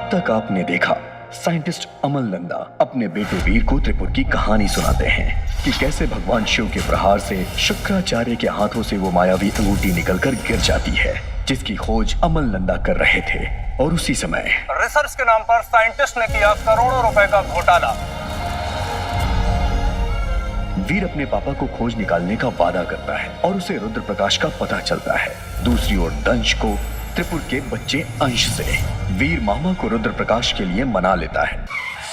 अब तक आपने देखा साइंटिस्ट अमल नंदा अपने बेटे वीर को त्रिपुर की कहानी सुनाते हैं कि कैसे भगवान शिव के प्रहार से शुक्राचार्य के हाथों से वो मायावी अंगूठी निकलकर गिर जाती है, जिसकी खोज अमल नंदा कर रहे थे। और उसी समय रिसर्च के नाम पर साइंटिस्ट ने किया करोड़ों रुपए का घोटाला। वीर अपने पापा को खोज निकालने का वादा करता है और उसे रुद्र प्रकाश का पता चलता है। दूसरी ओर दंश को त्रिपुर के बच्चे अंश से वीर मामा को रुद्र प्रकाश के लिए मना लेता है।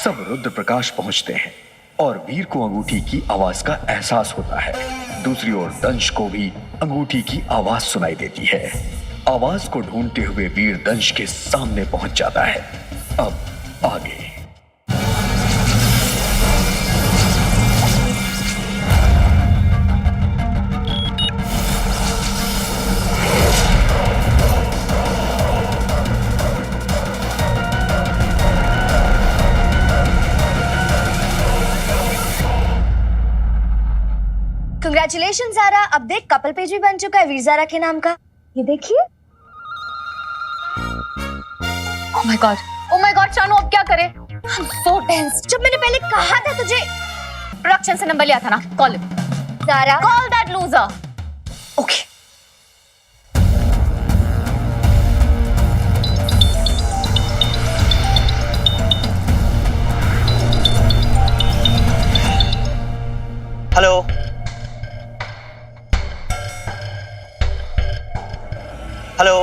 सब रुद्र प्रकाश पहुंचते हैं और वीर को अंगूठी की आवाज का एहसास होता है। दूसरी ओर दंश को भी अंगूठी की आवाज सुनाई देती है। आवाज को ढूंढते हुए वीर दंश के सामने पहुंच जाता है। अब आगे कंग्रेचुलेशन ज़ारा, अब देख कपल पेज भी बन चुका है वीर ज़ारा के नाम का। ये देखिए। ओह माय गॉड शानू, अब क्या करें? I'm so tense। जब मैंने पहले कहा था तुझे। प्रोडक्शन से नंबर लिया था ना, call him. Zara, call that loser. Okay. Hello, hello,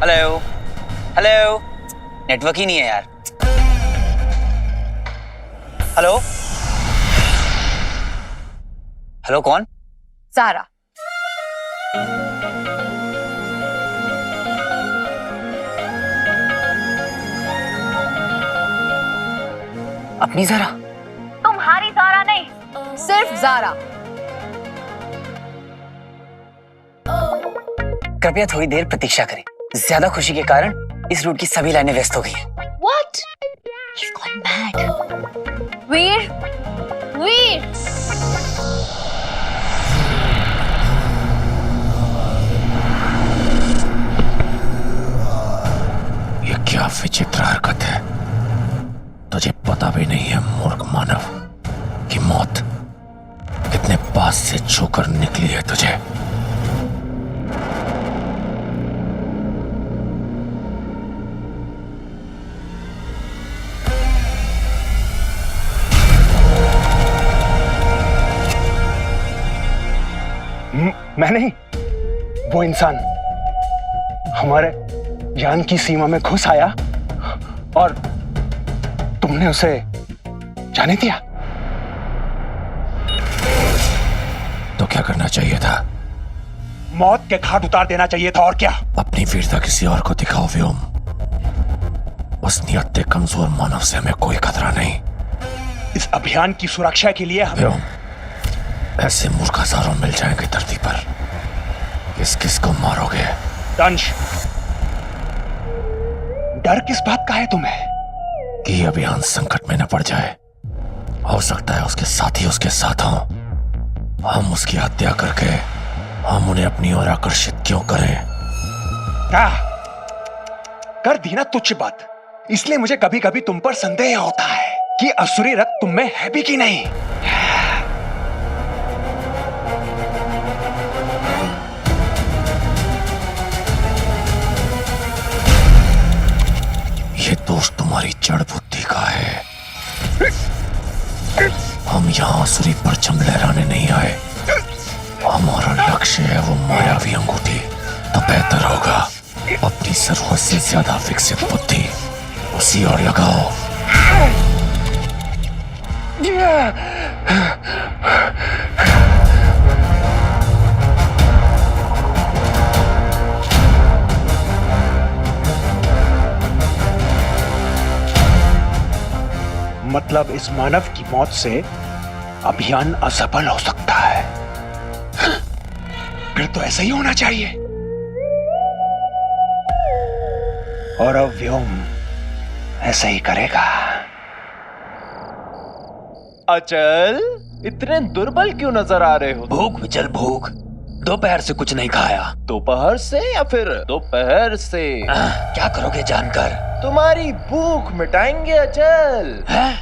hello, hello, network ही नहीं है यार। हेलो, हेलो, कौन? ज़ारा। अपनी ज़ारा? तुम्हारी ज़ारा नहीं, सिर्फ ज़ारा। कृपया थोड़ी देर प्रतीक्षा करें। ज्यादा खुशी के कारण इस रूट की सभी लाइनें व्यस्त हो गई हैं। What? He's gone mad। वीर, वीर। ये क्या विचित्र हरकत है। तुझे पता भी नहीं है मूर्ख मानव कि मौत कितने पास से छूकर निकली है तुझे। मैं नहीं, वो इंसान हमारे ज्ञान की सीमा में घुस आया और तुमने उसे जाने दिया। तो क्या करना चाहिए था? मौत के घाट उतार देना चाहिए था, और क्या? अपनी वीरता किसी और को दिखाओ व्योम। उस नियत कमजोर मानव से हमें कोई खतरा नहीं। इस अभियान की सुरक्षा के लिए हमें व्योम, ऐसे मूर्ख हजारों मिल जाएंगे धरती पर। किस किस को मारोगे? दंश, डर किस बात का है तुम्हें? कि अभियान संकट में न पड़ जाए। हो सकता है उसके साथी उसके साथ हों। हम उसकी हत्या करके हम उन्हें अपनी ओर आकर्षित क्यों करें? क्या कर दी ना तुच्छ बात। इसलिए मुझे कभी कभी तुम पर संदेह होता है कि असुरी रक्त तुम में है भी कि नहीं। ये दोष तुम्हारी जड़ बुद्धि का है। हम यहाँ आसुरी परचम लहराने नहीं आए। हमारा लक्ष्य है वो मायावी अंगूठी। तो बेहतर होगा अपनी जरूरत से ज्यादा विकसित बुद्धि उसी ओर लगाओ। मतलब इस मानव की मौत से अभियान असफल हो सकता है। फिर तो ऐसा ही होना चाहिए। और अब व्योम ऐसा ही करेगा। अचल, इतने दुर्बल क्यों नजर आ रहे हो? भूख विचल भूख, दोपहर से कुछ नहीं खाया। दोपहर से या फिर दोपहर से? क्या करोगे जानकर? तुम्हारी भूख मिटाएंगे अचल। हैं?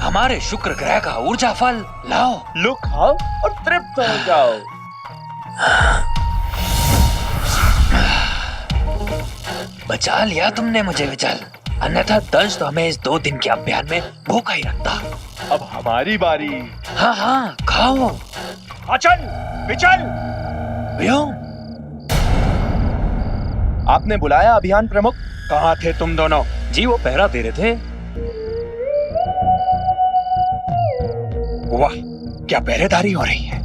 हमारे शुक्र ग्रह का ऊर्जा फल लाओ। लो खाओ और तृप्त हो जाओ। बचा लिया तुमने मुझे विचल, अन्यथा दंश तो हमें इस 2 दिन के अभियान में भूखा ही रखता। अब हमारी बारी। हाँ हाँ खाओ। अचल, विचल, व्योम, आपने बुलाया अभियान प्रमुख? कहाँ थे तुम दोनों? जी वो पहरा दे रहे थे। वाह, क्या पहरेदारी हो रही है।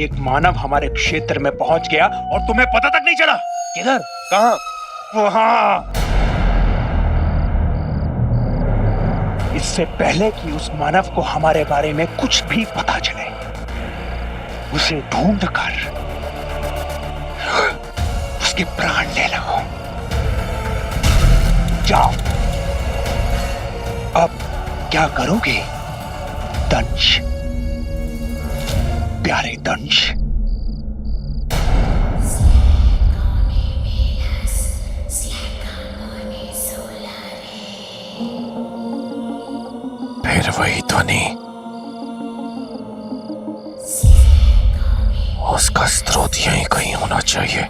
एक मानव हमारे क्षेत्र में पहुंच गया और तुम्हें पता तक नहीं चला। किधर? कहाँ? वहां। इससे पहले कि उस मानव को हमारे बारे में कुछ भी पता चले, उसे ढूंढ कर उसके प्राण ले लो। जाओ। अब क्या करोगे दंश, प्यारे दंश? फिर वही ध्वनि, उसका स्रोत यहीं कहीं होना चाहिए।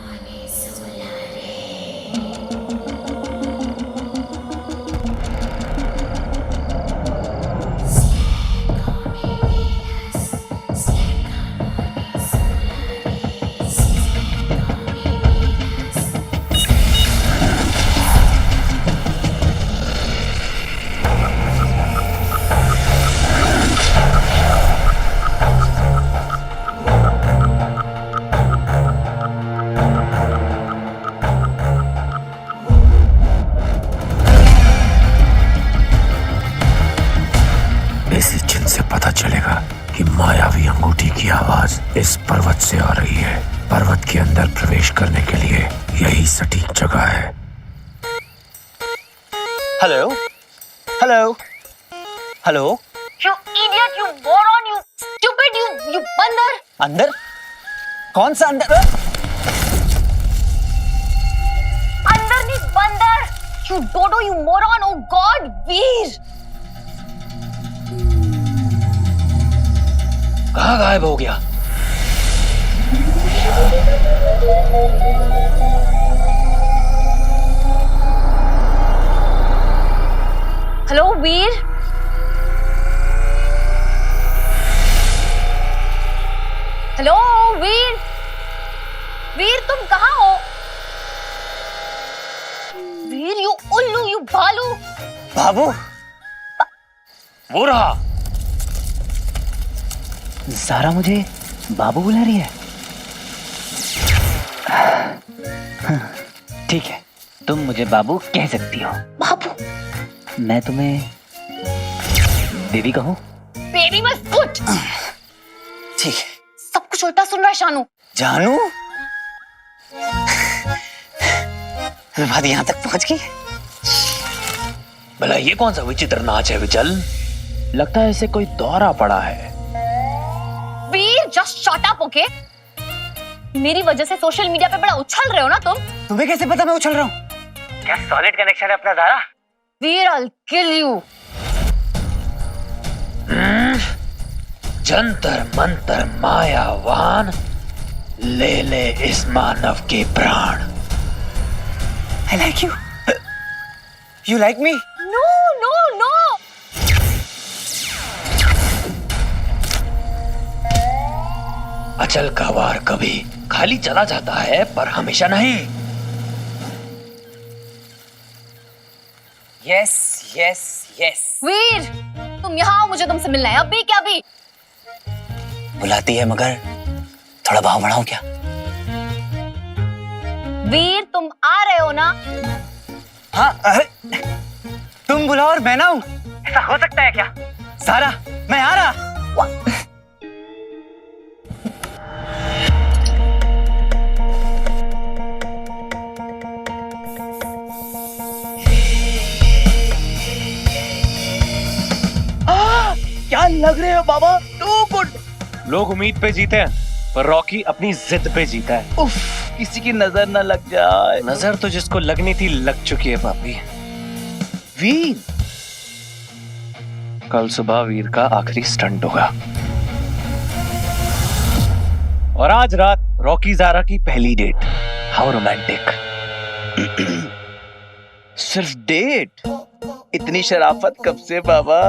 इसी चिन्ह से पता चलेगा कि मायावी अंगूठी की आवाज इस पर्वत से आ रही है। पर्वत के अंदर प्रवेश करने के लिए यही सटीक जगह है। Hello hello hello. You idiot, you moron, you stupid, you बंदर। अंदर? कौन सा अंदर? अंदर नहीं बंदर। You dodo, you moron, oh God, वीर। कहाँ गायब हो गया? हेलो वीर। हेलो वीर। वीर तुम कहाँ हो? वीर यू उल्लू, यू भालू। बाबू, वो रहा। ज़ारा मुझे बाबू बुला रही है। ठीक है, तुम मुझे बाबू कह सकती हो। बाबू। मैं तुम्हें बेबी कहूँ? बेबी मत पूछ। ठीक है। सब कुछ उल्टा सुन रहा है शानू। जानू, बात यहाँ तक पहुँच गई। भला ये कौन सा विचित्र नाच है विचल? लगता है इसे कोई दौरा पड़ा है। वीर जस्ट शट अप, ओके? मेरी वजह से सोशल मीडिया पे बड़ा उछल रहे हो ना तुम। तुम्हें कैसे पता मैं उछल रहा हूँ? क्या सॉलिड कनेक्शन है अपना ज़ारा? वीर I'll kill you। Jantar Mantar मायावान, ले ले इस मानव के प्राण। I like you. You like me? No, no, no। अचल का वार कभी खाली चला जाता है पर हमेशा नहीं। Yes, yes, yes. वीर तुम यहाँ आओ, मुझे तुमसे मिलना है अभी क्या अभी। बुलाती है मगर थोड़ा भाव बढ़ाऊं क्या? वीर तुम आ रहे हो ना? हाँ, अरे तुम बुलाओ और मैं ना हूं, ऐसा हो सकता है क्या? सारा, मैं आ रहा। क्या लग रहे हो बाबा, टू गुड। लोग उम्मीद पे जीते हैं, पर रॉकी अपनी जिद पे जीता है। उफ, किसी की नजर न लग जाए। नजर तो जिसको लगनी थी लग चुकी है पापी। वीर, कल सुबह वीर का आखिरी स्टंट होगा, और आज रात रॉकी ज़ारा की पहली डेट। How romantic. सिर्फ डेट? इतनी शराफत कब से बाबा?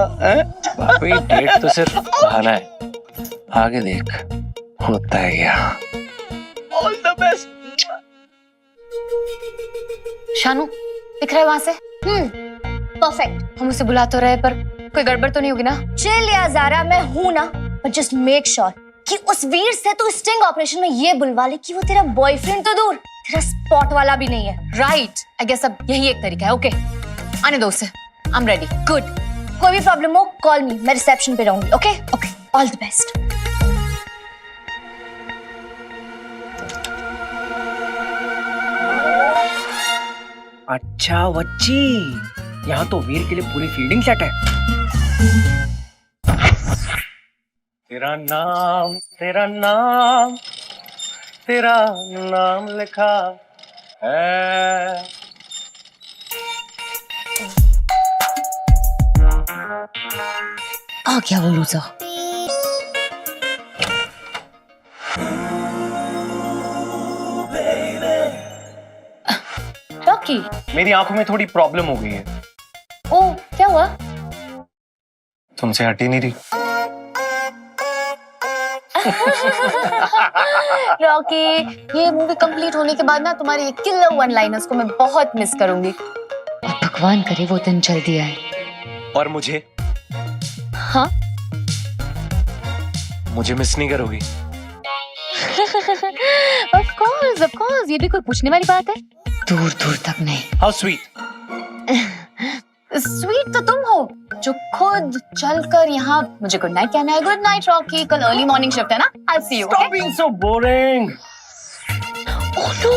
पापी डेट तो सिर्फ बहाना है, आगे देख होता है क्या। All the best. शानू दिख रहा है वहां से? परफेक्ट। हम उसे बुला तो रहे, पर कोई गड़बड़ तो नहीं होगी ना? चिल या ज़ारा, मैं हूं ना, बट जस्ट मेक श्योर कि उस वीर से तू स्टिंग ऑपरेशन में ये बुलवा ले कि वो तेरा बॉयफ्रेंड तो दूर, तेरा स्पॉट वाला भी नहीं है। राइट, आई गेस अब यही एक तरीका है। ओके, आने दो उसे। I am ready. गुड। कोई भी प्रॉब्लम हो कॉल मी, मैं रिसेप्शन पे रहूंगी। Okay okay, all the best. अच्छा बच्ची, यहाँ तो वीर के लिए पूरी फील्डिंग सेट है। तेरा नाम तेरा नाम तेरा नाम लिखा है। आ क्या वो लूज़र। रॉकी, मेरी आंखों में थोड़ी प्रॉब्लम हो गई है। ओ क्या हुआ? तुमसे हटी नहीं रही। रॉकी, ये मूवी कंप्लीट होने के बाद ना तुम्हारी किलर वन लाइनर्स को मैं बहुत मिस करूंगी, और भगवान करे वो दिन जल्दी आए। और मुझे? हाँ? मुझे मिस नहीं करोगी? ऑफ कोर्स, ये भी कोई पूछने वाली बात है? दूर दूर तक नहीं। How sweet. स्वीट तो तुम हो जो खुद चलकर यहाँ मुझे गुड नाइट कहना है। गुड नाइट रॉकी, कल अर्ली मॉर्निंग शिफ्ट है ना। I see you. Stop being so boring. Oh no,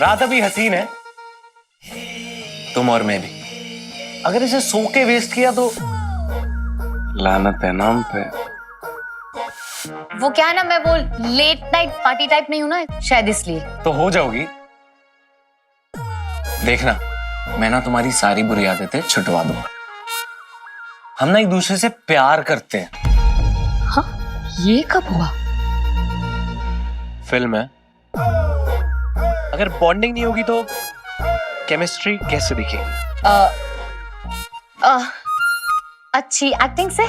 रात अभी हसीन है, तुम और मैं भी। अगर इसे सो के वेस्ट किया तो लानत है नाम पे। वो क्या है ना, मैं वो लेट नाइट पार्टी टाइप नहीं हूँ ना, शायद इसलिए। तो हो जाओगी, देखना मैं ना तुम्हारी सारी बुरी आदतें छुटवा दूंगा। हम ना एक दूसरे से प्यार करते हैं। हाँ, ये कब हुआ? फिल्म है, अगर बॉन्डिंग नहीं होगी तो केमिस्ट्री कैसे दिखेगी? अच्छी एक्टिंग से।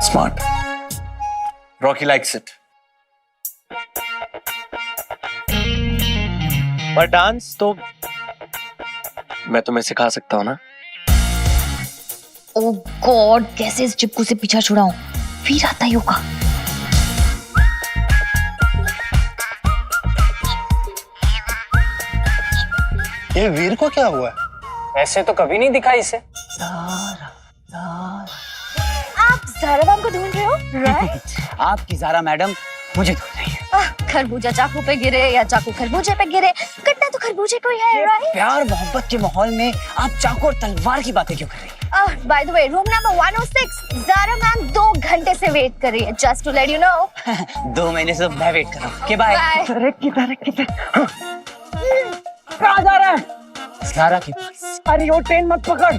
स्मार्ट। Rocky likes it. पर डांस तो मैं तुम्हें सिखा सकता हूँ ना। ओह गॉड, कैसे इस चिपकू से पीछा छुड़ाऊं? वीर आता ही होगा। ये वीर को क्या हुआ? ऐसे तो कभी नहीं दिखा इसे। आप ज़ारा मैम को ढूंढ रहे हो, राइट? आपकी ज़ारा मैडम मुझे ढूंढ रही है। खरबूजा चाकू पे गिरे या चाकू खरबूजे पे गिरे, कटना तो खरबूजे को ही है, राइट? प्यार मोहब्बत के माहौल में आप चाकू और तलवार की बातें क्यों कर रही हैं? By the way, room number 106, Zara ma'am 2 घंटे से वेट कर रही है, just to let you know. 2 महीने से मैं वेट कर रहा हूँ। बाय। Bye. किधर कहाँ जा रहा है? ज़ारा के पास। अरे वो ट्रेन मत पकड़।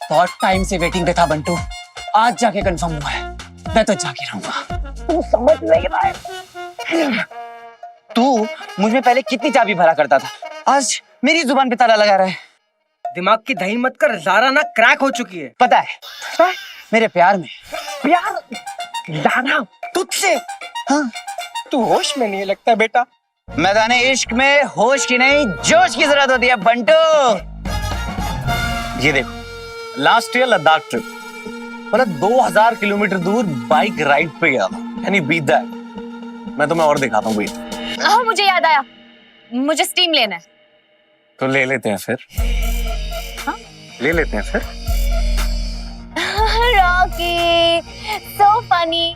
बहुत टाइम से वेटिंग पे था बंटू, आज जाके कंफर्म हुआ है। मैं तो जाके रहूंगा। तू समझ नहीं रहा है। तू मुझ में पहले कितनी चाबी भरा करता था, आज मेरी जुबान पे ताला लगा रहा है। दिमाग की दही मत कर, ज़ारा ना क्रैक हो चुकी है। पता है मेरे प्यार में। प्यार ज़ारा तुझसे? हाँ, तू होश में नहीं लगता बेटा। मैदाने इश्क में होश की नहीं जोश की जरूरत होती है बंटू। ये देखो, लास्ट ईयर लद्दाख ट्रिप, मतलब 2000 किलोमीटर दूर बाइक राइड पे गया था, यानी बीट दैट। मैं तुम्हें और दिखाता हूँ, वेट। हाँ, मुझे याद आया, मुझे स्टीम लेना है। तो ले लेते हैं फिर। हाँ? ले लेते हैं फिर। Rocky, so funny.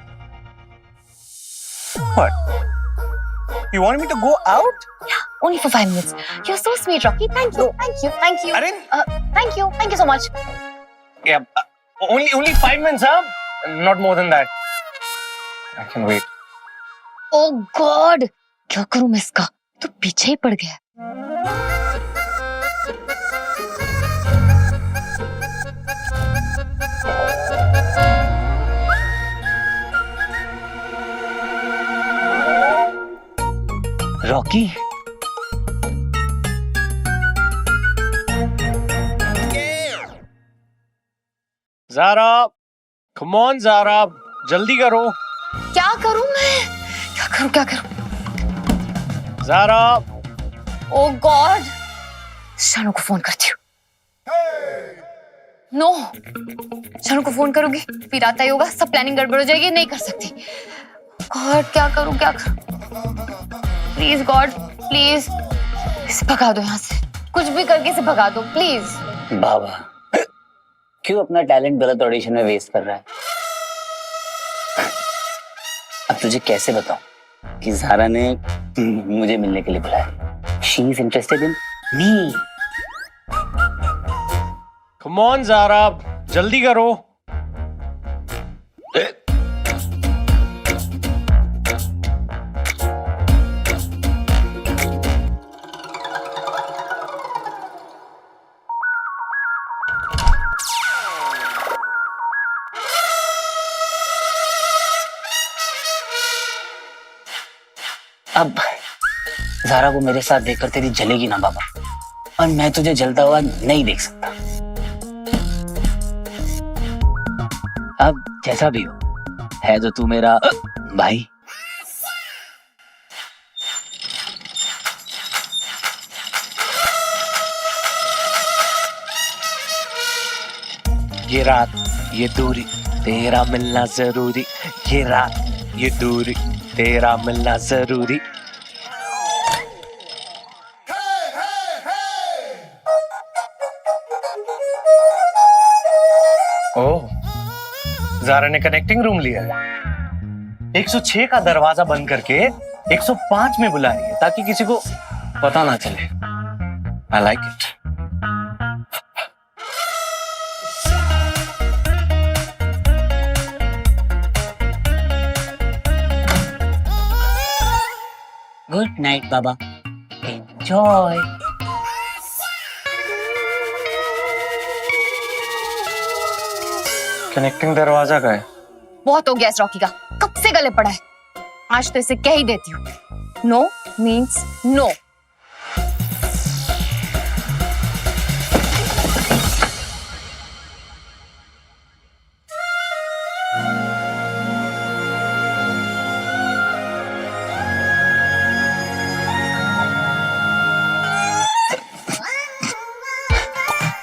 What? You want me to go out? Yeah. only for 5 minutes. You're so sweet, Rocky. Thank you, thank you, thank you. अरे Thank you so much. yeah, only 5 minutes, huh? Not more than that. I can wait. Oh God, क्या करूं मैं इसका? तो पीछे ही पड़ गया. Rocky, Zara, come on Zara, जल्दी करो. क्या करूं मैं? क्या करूं? ज़ारा, Oh God, शानू को फोन करती हूँ. नो, शानू को फोन करूंगी, फिर आता ही होगा, सब प्लानिंग गड़बड़ हो जाएगी, नहीं कर सकती. गॉड, क्या करूं? प्लीज गॉड, प्लीज इसे भगा दो यहाँ से. कुछ भी करके इसे भगा दो, प्लीज. बाबा क्यों अपना टैलेंट गलत ऑडिशन में वेस्ट कर रहा है? अब तुझे कैसे बताऊं कि ज़ारा ने मुझे मिलने के लिए बुलाया. She is interested in me. come on Zara, जल्दी करो. अब ज़ारा को मेरे साथ देखकर तेरी जलेगी ना बाबा, और मैं तुझे जलता हुआ नहीं देख सकता. अब जैसा भी हो, है तो तू मेरा भाई. ये रात ये दूरी तेरा मिलना जरूरी. ये रात ये दूरी तेरा मिलना जरूरी. ओह, ज़ारा ने कनेक्टिंग रूम लिया है. 106 का दरवाजा बंद करके 105 में बुला रही है ताकि किसी को पता ना चले. I like it. Good night Baba, enjoy. Connecting दरवाजा का है. बहुत हो गया इस रॉकी का, कब से गले पड़ा है. आज तो इसे कह ही देती हूँ. No means no.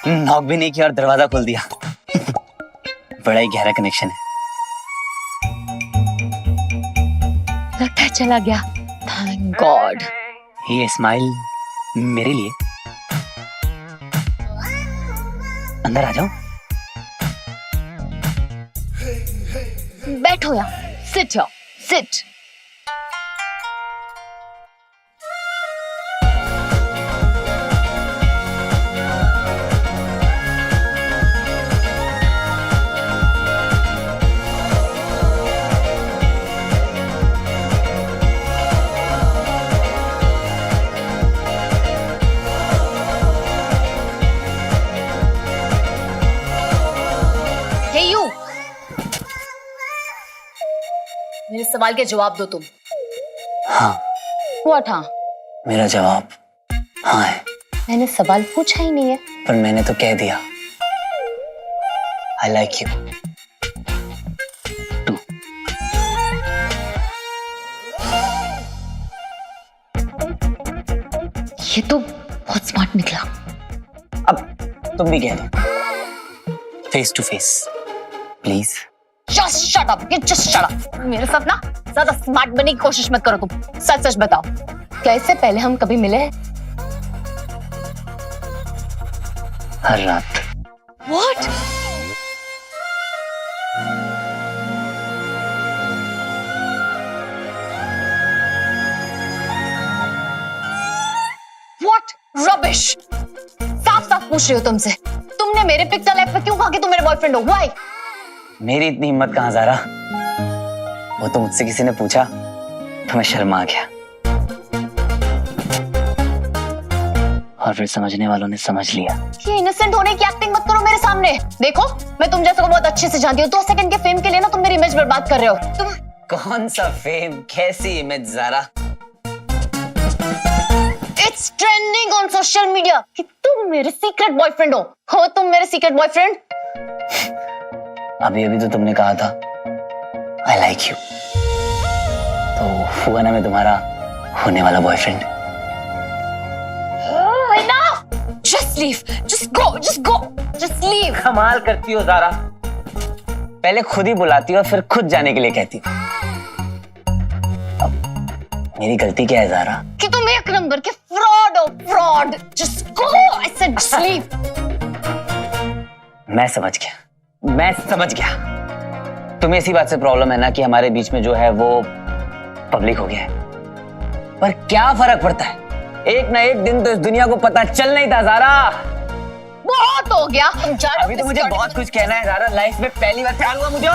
नॉक भी नहीं किया और दरवाजा खोल दिया. बड़ा ही गहरा कनेक्शन है. लगता है चला गया. Thank God. ये स्माइल मेरे लिए. अंदर आ जाओ. बैठो यहाँ. Sit here. Sit. Hey you, मेरे सवाल के जवाब दो तुम. हाँ, व्हाट? हाँ, मेरा जवाब हाँ है. मैंने सवाल पूछा ही नहीं है. पर मैंने तो कह दिया. I like you too. ये तो बहुत स्मार्ट निकला. अब तुम भी कह दो. Face to face please. Just shut up. You just shut up. मेरे साथ ना ज्यादा स्मार्ट बनने की कोशिश मत करो तुम. सच सच बताओ, क्या इससे पहले हम कभी मिले हैं? हर रात. What? पूछ रही हूँ तुमसे, तुमने मेरे पिक्चर लाइफ पे क्यों कहा कि तुम मेरे बॉयफ्रेंड हो? व्हाई? मेरी इतनी हिम्मत कहाँ ज़ारा, वो तो मुझसे किसी ने पूछा तो मैं शर्मा गया, और फिर समझने वालों ने समझ लिया। ये इनोसेंट होने की एक्टिंग मत करो मेरे सामने। देखो मैं तुम जैसे को बहुत अच्छे से जानती हूँ, 2 सेकंड के फेम के लिए ना तुम मेरी इमेज बर्बाद कर रहे हो। तुम कौन सा फेम, कैसी image Zara? It's trending on social media कि तुम मेरे सीक्रेट बॉयफ्रेंड हो तुम मेरे सीक्रेट बॉयफ्रेंड? अभी अभी तो तुमने कहा था आई लाइक यू, तो हुआ ना मैं तुम्हारा होने वाला boyfriend. Just leave, just go, just leave. कमाल करती हो ज़ारा, पहले खुद ही बुलाती हो और फिर खुद जाने के लिए कहती हो। अब मेरी गलती क्या है ज़ारा? कि तुम एक नंबर के फ्रॉड हो, fraud. Just go, I said just leave. मैं समझ गया तुम्हें इसी बात से प्रॉब्लम है ना कि हमारे बीच में जो है वो पब्लिक हो गया है, पर क्या फर्क पड़ता है, एक ना एक दिन तो इस दुनिया को पता चल नहीं था ज़ारा। बहुत हो गया। अभी तो मुझे बहुत कुछ कहना है ज़ारा, लाइफ में पहली बार प्यार हुआ मुझे।